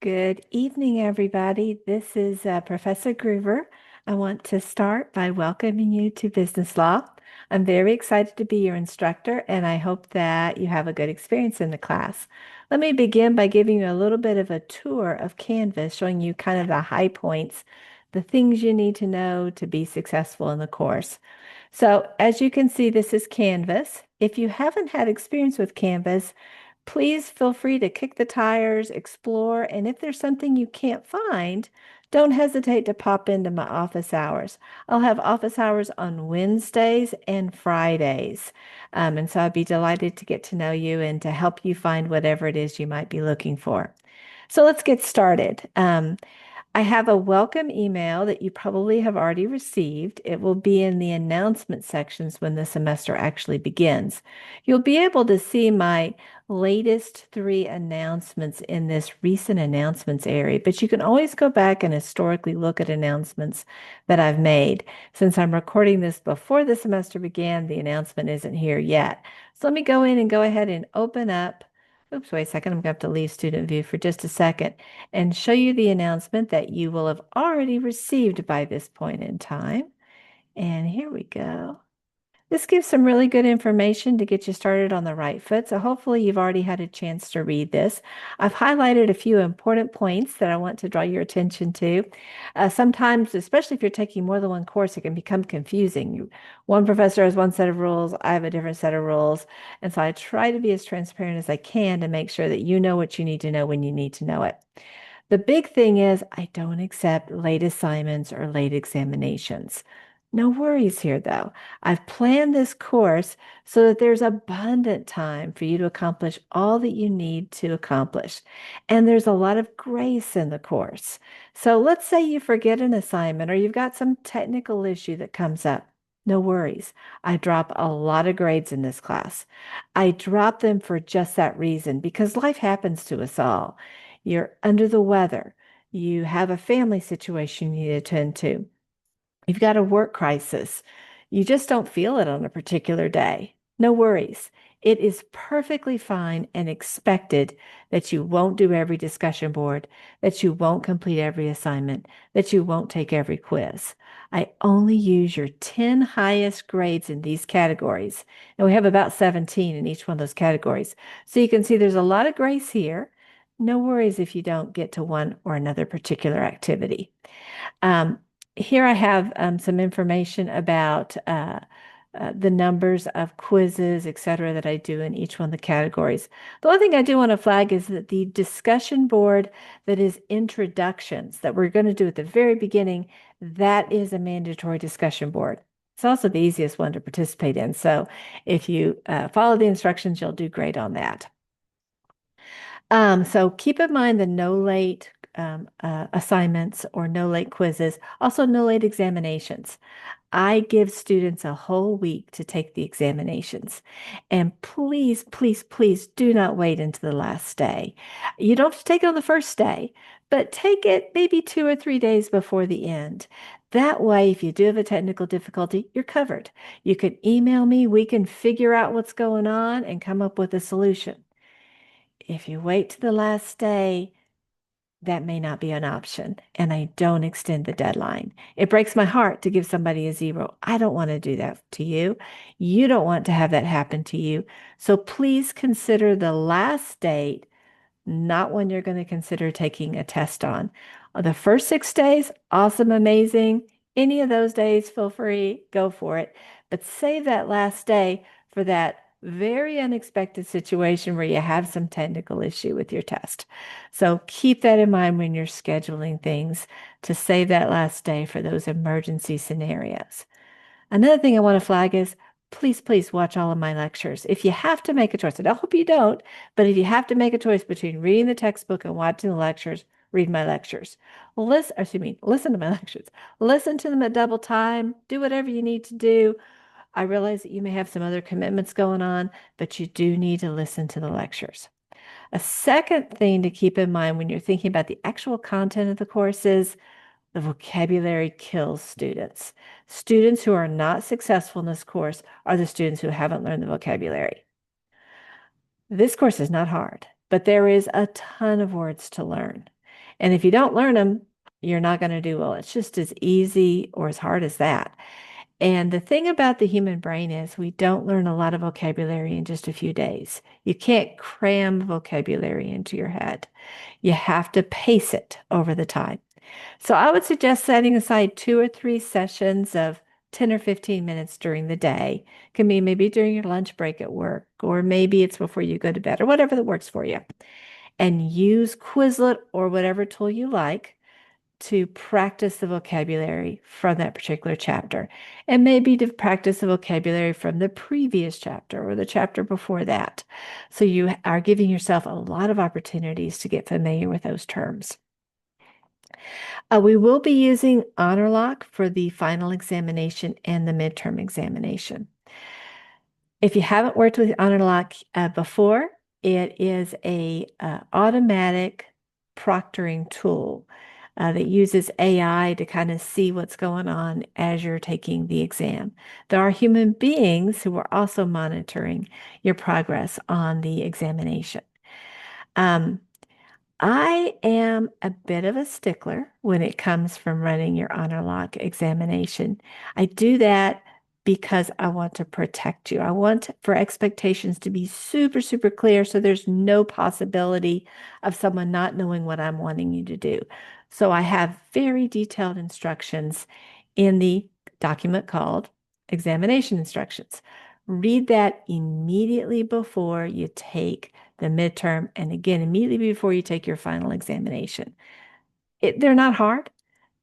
Good evening, everybody. This is Professor Groover. I want to start by welcoming you to Business Law. I'm very excited to be your instructor, and I hope that you have a good experience in the class. Let me begin by giving you a little bit of a tour of Canvas, showing you kind of the high points, the things you need to know to be successful in the course. So, as you can see, this is Canvas. If you haven't had experience with Canvas, please feel free to kick the tires, explore, and if there's something you can't find, don't hesitate to pop into my office hours. I'll have office hours on Wednesdays and Fridays. And so I'd be delighted to get to know you and to help you find whatever it is you might be looking for. So let's get started. I have a welcome email that you probably have already received. It will be in the announcement sections when the semester actually begins. You'll be able to see my latest 3 announcements in this recent announcements area, but you can always go back and historically look at announcements that I've made. Since I'm recording this before the semester began, the announcement isn't here yet. So let me go in and go ahead and open up. Oops, wait a second. I'm going to have to leave student view for just a second and show you the announcement that you will have already received by this point in time. And here we go. This gives some really good information to get you started on the right foot. So hopefully you've already had a chance to read this. I've highlighted a few important points that I want to draw your attention to. Sometimes, especially if you're taking more than one course, it can become confusing. One professor has one set of rules, I have a different set of rules. And so I try to be as transparent as I can to make sure that you know what you need to know when you need to know it. The big thing is I don't accept late assignments or late examinations. No worries here, though. I've planned this course so that there's abundant time for you to accomplish all that you need to accomplish. And there's a lot of grace in the course. So let's say you forget an assignment or you've got some technical issue that comes up. No worries. I drop a lot of grades in this class. I drop them for just that reason because life happens to us all. You're under the weather. You have a family situation you need to attend to. You've got a work crisis. You just don't feel it on a particular day. No worries. It is perfectly fine and expected that you won't do every discussion board, that you won't complete every assignment, that you won't take every quiz. I only use your 10 highest grades in these categories. And we have about 17 in each one of those categories. So you can see there's a lot of grace here. No worries if you don't get to one or another particular activity. Um, Here I have some information about the numbers of quizzes, et cetera, that I do in each one of the categories. The one thing I do want to flag is that the discussion board that is introductions that we're going to do at the very beginning, that is a mandatory discussion board. It's also the easiest one to participate in. So if you follow the instructions, you'll do great on that. So keep in mind the no late assignments or no late quizzes, also no late examinations. I give students a whole week to take the examinations. And please, please, please do not wait until the last day. You don't have to take it on the first day, but take it maybe 2 or 3 days before the end. That way, if you do have a technical difficulty, you're covered. You can email me, we can figure out what's going on and come up with a solution. If you wait to the last day, that may not be an option, and I don't extend the deadline. It breaks my heart to give somebody a 0. I don't want to do that to you. You don't want to have that happen to you. So please consider the last date not one you're going to consider taking a test on. The first 6 days, awesome, amazing. Any of those days, feel free, go for it. But save that last day for that very unexpected situation where you have some technical issue with your test. So keep that in mind when you're scheduling things to save that last day for those emergency scenarios. Another thing I want to flag is please, please watch all of my lectures. If you have to make a choice, and I hope you don't, but if you have to make a choice between reading the textbook and watching the lectures, read my lectures. Listen to my lectures. Listen to them at double time. Do whatever you need to do. I realize that you may have some other commitments going on, but you do need to listen to the lectures. A second thing to keep in mind when you're thinking about the actual content of the course is the vocabulary kills students. Students who are not successful in this course are the students who haven't learned the vocabulary. This course is not hard, but there is a ton of words to learn. And if you don't learn them, you're not going to do well. It's just as easy or as hard as that. And the thing about the human brain is we don't learn a lot of vocabulary in just a few days. You can't cram vocabulary into your head. You have to pace it over the time. So I would suggest setting aside 2 or 3 sessions of 10 or 15 minutes during the day. It can be maybe during your lunch break at work, or maybe it's before you go to bed, or whatever that works for you. And use Quizlet or whatever tool you like to practice the vocabulary from that particular chapter, and maybe to practice the vocabulary from the previous chapter or the chapter before that. So you are giving yourself a lot of opportunities to get familiar with those terms. We will be using HonorLock for the final examination and the midterm examination. If you haven't worked with HonorLock before, it is a automatic proctoring tool that uses AI to kind of see what's going on as you're taking the exam. There are human beings who are also monitoring your progress on the examination. I am a bit of a stickler when it comes from running your HonorLock examination. I do that because I want to protect you. I want for expectations to be super, super clear so there's no possibility of someone not knowing what I'm wanting you to do. So I have very detailed instructions in the document called examination instructions. Read that immediately before you take the midterm, and again, immediately before you take your final examination. They're not hard.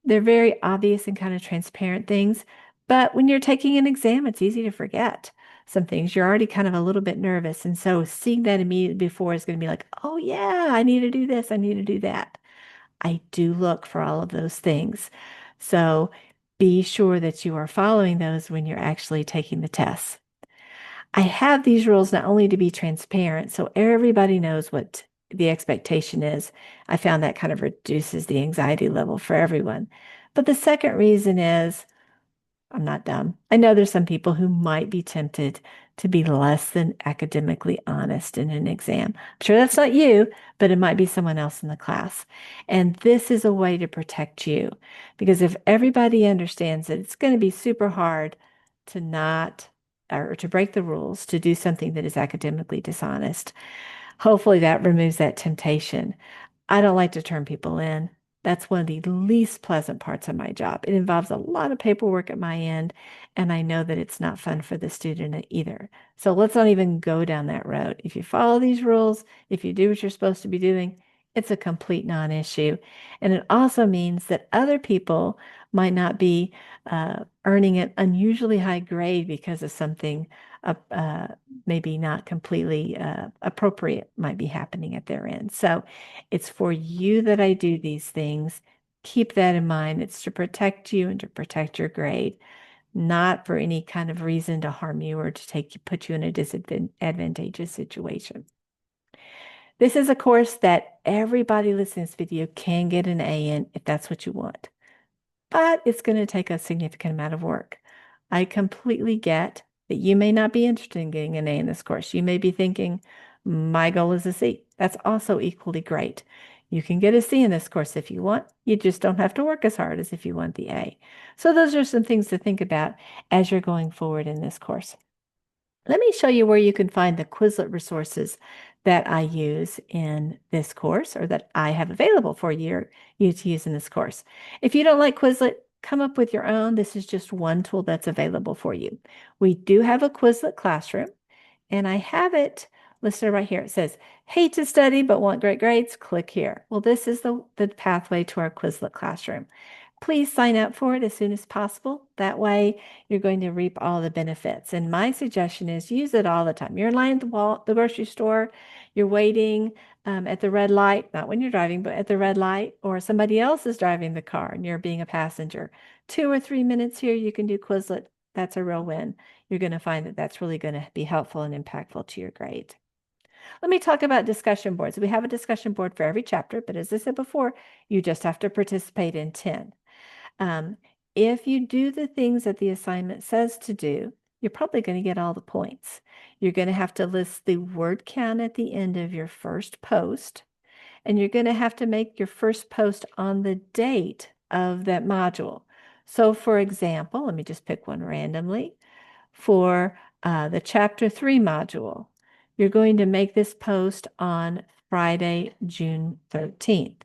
They're very obvious and kind of transparent things. But when you're taking an exam, it's easy to forget some things. You're already kind of a little bit nervous. And so seeing that immediately before is going to be like, oh, yeah, I need to do this. I need to do that. I do look for all of those things. So be sure that you are following those when you're actually taking the tests. I have these rules not only to be transparent, so everybody knows what the expectation is. I found that kind of reduces the anxiety level for everyone. But the second reason is I'm not dumb. I know there's some people who might be tempted to be less than academically honest in an exam. I'm sure that's not you, but it might be someone else in the class. And this is a way to protect you because if everybody understands that it's going to be super hard to not or to break the rules, to do something that is academically dishonest, hopefully that removes that temptation. I don't like to turn people in. That's one of the least pleasant parts of my job. It involves a lot of paperwork at my end, and I know that it's not fun for the student either. So let's not even go down that road. If you follow these rules, if you do what you're supposed to be doing, it's a complete non-issue. And it also means that other people might not be earning an unusually high grade because of something maybe not completely appropriate might be happening at their end. So it's for you that I do these things. Keep that in mind. It's to protect you and to protect your grade, not for any kind of reason to harm you or to put you in a disadvantageous situation. This is a course that everybody listening to this video can get an A in if that's what you want, but it's going to take a significant amount of work. I completely get that you may not be interested in getting an A in this course. You may be thinking, my goal is a C. That's also equally great. You can get a C in this course if you want. You just don't have to work as hard as if you want the A. So those are some things to think about as you're going forward in this course. Let me show you where you can find the Quizlet resources that I use in this course or that I have available for you to use in this course. If you don't like Quizlet, come up with your own. This is just one tool that's available for you. We do have a Quizlet classroom, and I have it listed right here. It says, hate to study but want great grades, click here. Well, this is the pathway to our Quizlet classroom. Please sign up for it as soon as possible. That way you're going to reap all the benefits. And my suggestion is use it all the time. You're in line at the grocery store, you're waiting at the red light, not when you're driving, but at the red light, or somebody else is driving the car and you're being a passenger. 2 or 3 minutes here, you can do Quizlet. That's a real win. You're going to find that that's really going to be helpful and impactful to your grade. Let me talk about discussion boards. We have a discussion board for every chapter, but as I said before, you just have to participate in 10. If you do the things that the assignment says to do, you're probably going to get all the points. You're going to have to list the word count at the end of your first post. and you're going to have to make your first post on the date of that module. So for example, let me just pick one randomly. For the Chapter 3 module, you're going to make this post on Friday, June 13th,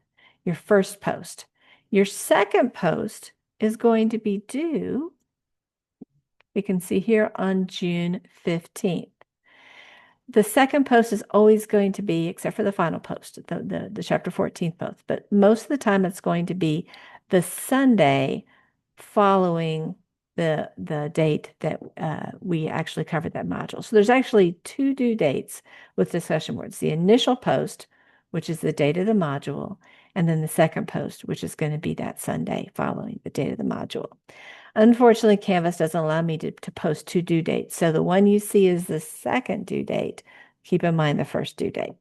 your first post. Your second post is going to be due, we can see here, on June 15th. The second post is always going to be, except for the final post, the Chapter 14 post, but most of the time it's going to be the Sunday following the date that we actually covered that module. So there's actually two due dates with discussion boards: the initial post, which is the date of the module, and then the second post, which is going to be that Sunday following the date of the module. Unfortunately, Canvas doesn't allow me to post two due dates. So the one you see is the second due date. Keep in mind the first due date.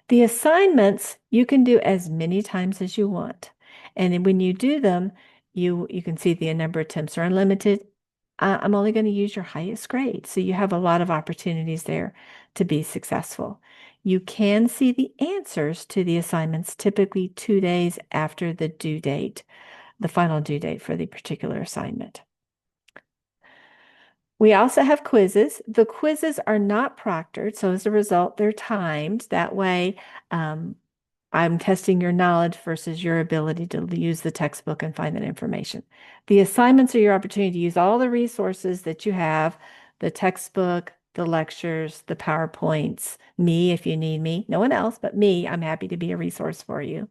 The assignments, you can do as many times as you want. And when you do them, you can see the number of attempts are unlimited. I'm only going to use your highest grade. So you have a lot of opportunities there to be successful. You can see the answers to the assignments typically 2 days after the due date, the final due date for the particular assignment. We also have quizzes. The quizzes are not proctored, so as a result, they're timed. That way, I'm testing your knowledge versus your ability to use the textbook and find that information. The assignments are your opportunity to use all the resources that you have, the textbook, the lectures, the PowerPoints, me if you need me, no one else but me. I'm happy to be a resource for you.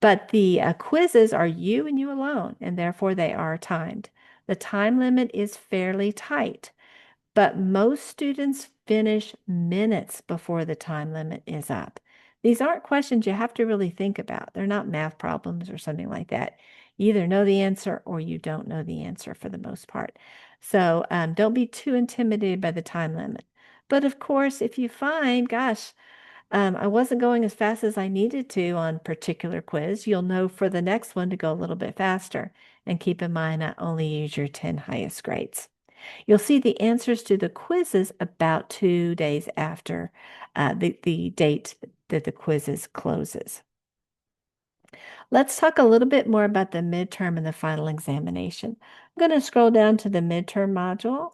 But the quizzes are you and you alone, and therefore they are timed. The time limit is fairly tight, but most students finish minutes before the time limit is up. These aren't questions you have to really think about. They're not math problems or something like that. You either know the answer or you don't know the answer for the most part. So don't be too intimidated by the time limit. But of course, if you find, gosh, I wasn't going as fast as I needed to on particular quiz, you'll know for the next one to go a little bit faster. And keep in mind, I only use your 10 highest grades. You'll see the answers to the quizzes about 2 days after the date that the quizzes closes. Let's talk a little bit more about the midterm and the final examination. I'm going to scroll down to the midterm module.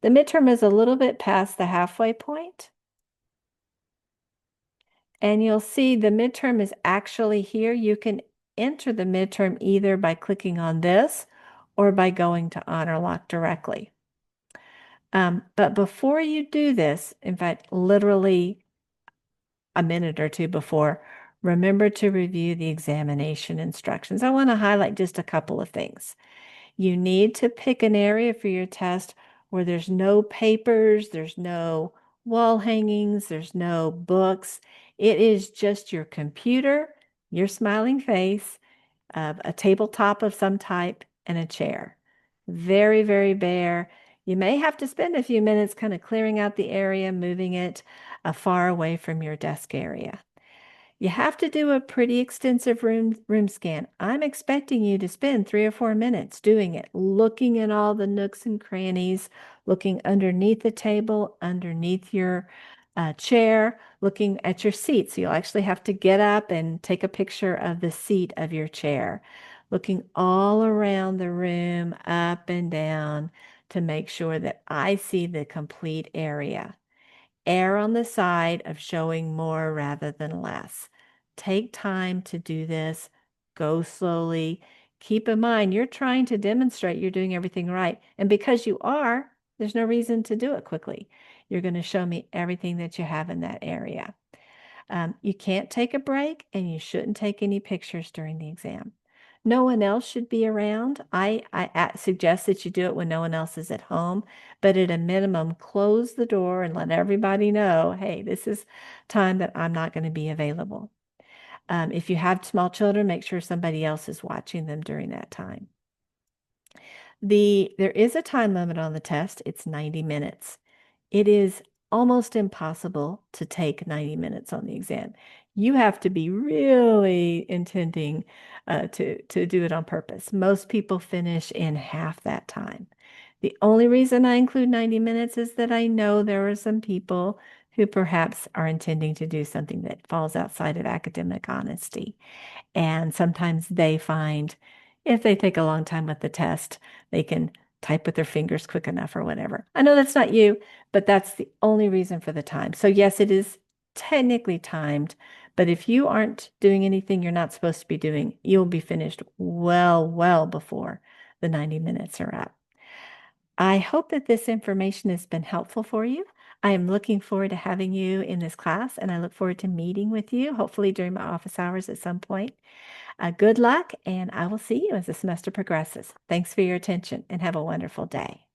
The midterm is a little bit past the halfway point. And you'll see the midterm is actually here. You can enter the midterm either by clicking on this or by going to HonorLock directly. But before you do this, in fact, literally a minute or two before, remember to review the examination instructions. I want to highlight just a couple of things. You need to pick an area for your test where there's no papers, there's no wall hangings, there's no books. It is just your computer, your smiling face, a tabletop of some type, and a chair. Very, very bare. You may have to spend a few minutes kind of clearing out the area, moving it far away from your desk area. You have to do a pretty extensive room scan. I'm expecting you to spend 3 or 4 minutes doing it, looking in all the nooks and crannies, looking underneath the table, underneath your chair, looking at your seat. So you'll actually have to get up and take a picture of the seat of your chair, looking all around the room, up and down, to make sure that I see the complete area. Err on the side of showing more rather than less. Take time to do this. Go slowly. Keep in mind, you're trying to demonstrate you're doing everything right. And because you are, there's no reason to do it quickly. You're going to show me everything that you have in that area. You can't take a break, and you shouldn't take any pictures during the exam. No one else should be around. I suggest that you do it when no one else is at home, but at a minimum, close the door and let everybody know, hey, this is time that I'm not going to be available. If you have small children, make sure somebody else is watching them during that time. There is a time limit on the test. It's 90 minutes. It is almost impossible to take 90 minutes on the exam. You have to be really intending to do it on purpose. Most people finish in half that time. The only reason I include 90 minutes is that I know there are some people who perhaps are intending to do something that falls outside of academic honesty. And sometimes they find if they take a long time with the test, they can type with their fingers quick enough or whatever. I know that's not you, but that's the only reason for the time. So, yes, it is technically timed, but if you aren't doing anything you're not supposed to be doing, you'll be finished well before the 90 minutes are up. I hope that this information has been helpful for you. I am looking forward to having you in this class, and I look forward to meeting with you, hopefully during my office hours at some point. Good luck, and I will see you as the semester progresses. Thanks for your attention, and have a wonderful day.